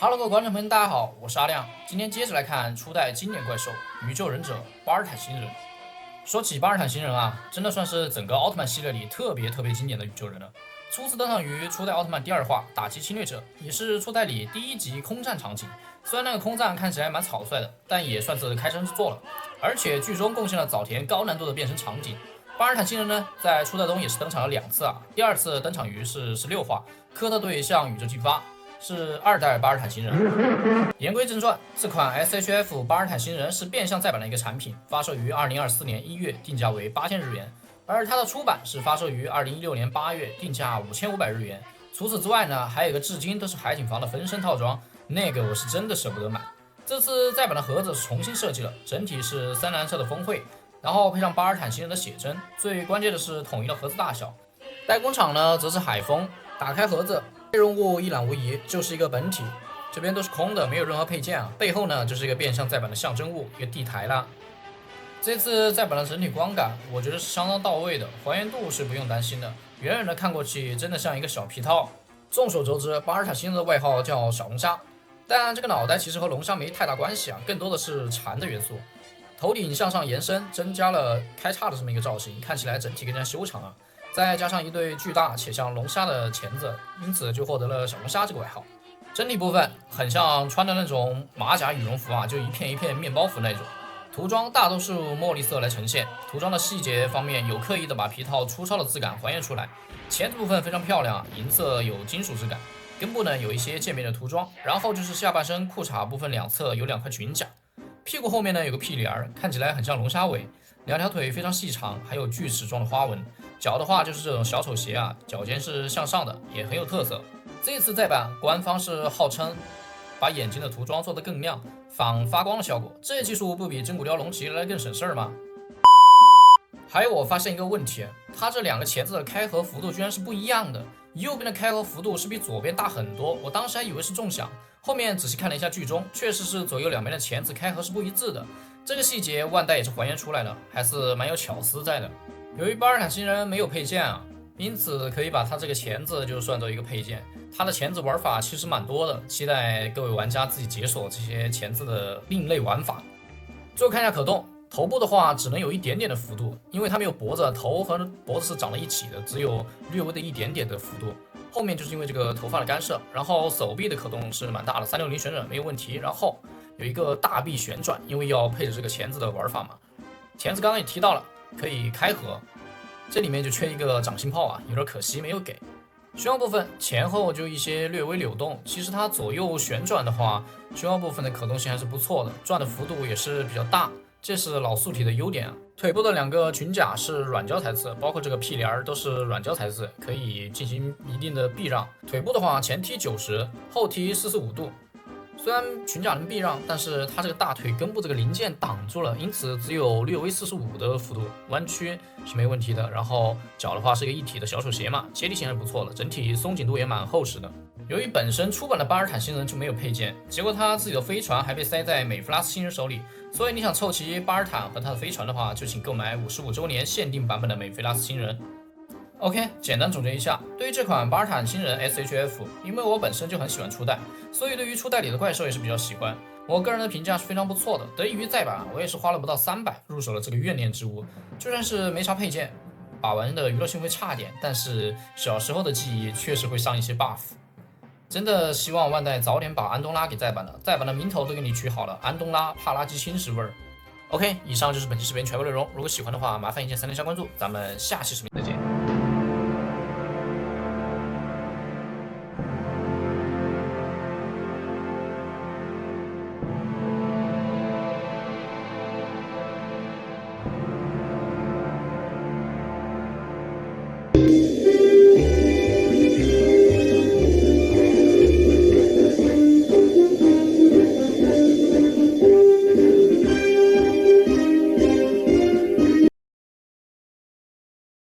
Hello， 各位观众朋友，大家好，我是阿亮。今天接着来看初代经典怪兽宇宙忍者巴尔坦星人。说起巴尔坦星人啊，真的算是整个奥特曼系列里特别经典的宇宙人了。初次登场于初代奥特曼第2话打击侵略者，也是初代里第1集空战场景。虽然那个空战看起来蛮草率的，但也算是开山之作了。而且剧中贡献了早田高难度的变身场景。巴尔坦星人呢，在初代中也是登场了2次啊，第2次登场于是16话，科特队向宇宙进发。是2代巴尔坦星人。言归正传，这款 SHF 巴尔坦星人是变相再版的一个产品，发售于2024年1月，定价为8000日元。而它的出版是发售于2016年8月，定价5500日元。除此之外呢，还有一个至今都是海景房的分身套装，那个我是真的舍不得买。这次再版的盒子是重新设计了，整体是深蓝色的峰会，然后配上巴尔坦星人的写真，最关键的是统一了盒子大小。代工厂呢则是海丰。打开盒子，内容物一览无遗，就是一个本体，这边都是空的，没有任何配件啊。背后呢就是一个变相再版的象征物，一个地台啦。这次再版的整体光感，我觉得是相当到位的，还原度是不用担心的。远远的看过去，真的像一个小皮套。众所周知，巴尔塔星人的外号叫小龙虾，但这个脑袋其实和龙虾没太大关系啊，更多的是蝉的元素。头顶向上延伸，增加了开叉的这么一个造型，看起来整体更加修长啊。再加上一对巨大且像龙虾的钳子，因此就获得了小龙虾这个外号。整体部分很像穿的那种马甲羽绒服啊，就一片一片面包服那种。涂装大多数墨绿色来呈现，涂装的细节方面有刻意的把皮套粗糙的质感还原出来。钳子部分非常漂亮啊，银色有金属质感。根部呢有一些渐变的涂装，然后就是下半身裤衩部分两侧有2块裙甲，屁股后面呢有个屁帘儿，看起来很像龙虾尾。2条腿非常细长，还有锯齿状的花纹。脚的话就是这种小丑鞋啊，脚尖是向上的，也很有特色。这次再版官方是号称把眼睛的涂装做得更亮，仿发光的效果。这技术不比真骨雕龙骑来更省事儿吗？还有我发现一个问题，它这2个钳子的开合幅度居然是不一样的，右边的开合幅度是比左边大很多，我当时还以为是重响，后面仔细看了一下剧中，确实是左右两边的钳子开合是不一致的。这个细节万代也是还原出来了，还是蛮有巧思在的。由于巴尔坦星人没有配件啊，因此可以把它这个钳子就算作一个配件。它的钳子玩法其实蛮多的，期待各位玩家自己解锁这些钳子的另类玩法。最后看一下可动，头部的话只能有一点点的幅度，因为它没有脖子，头和脖子是长在一起的，只有略微的一点点的幅度。后面就是因为这个头发的干涉，然后手臂的可动是蛮大的，360旋转没有问题。然后有一个大臂旋转，因为要配着这个钳子的玩法嘛。钳子刚刚也提到了，可以开合，这里面就缺一个掌心炮啊，有点可惜没有给。胸腰部分前后就一些略微扭动，其实它左右旋转的话，胸腰部分的可动性还是不错的，转的幅度也是比较大，这是老素体的优点啊。腿部的2个裙甲是软胶材质，包括这个屁帘都是软胶材质，可以进行一定的避让。腿部的话，前踢90，后踢45度。虽然裙甲能避让，但是它这个大腿根部这个零件挡住了，因此只有略微45的幅度，弯曲是没问题的。然后脚的话是一个一体的小手鞋嘛，接地性还是不错的，整体松紧度也蛮厚实的。由于本身出版的巴尔坦星人就没有配件，结果他自己的飞船还被塞在美弗拉斯星人手里，所以你想凑齐巴尔坦和他的飞船的话，就请购买55周年限定版本的美弗拉斯星人。OK， 简单总结一下，对于这款巴尔坦星人 SHF， 因为我本身就很喜欢初代，所以对于初代里的怪兽也是比较喜欢。我个人的评价是非常不错的，得益于再版，我也是花了不到300入手了这个怨念之物。就算是没啥配件，把玩的娱乐性会差点，但是小时候的记忆确实会上一些 buff。真的希望万代早点把安东拉给再版了，再版的名头都给你取好了，安东拉帕拉基侵蚀味儿。OK， 以上就是本期视频全部内容，如果喜欢的话，麻烦一键3连加关注，咱们下期视频再见。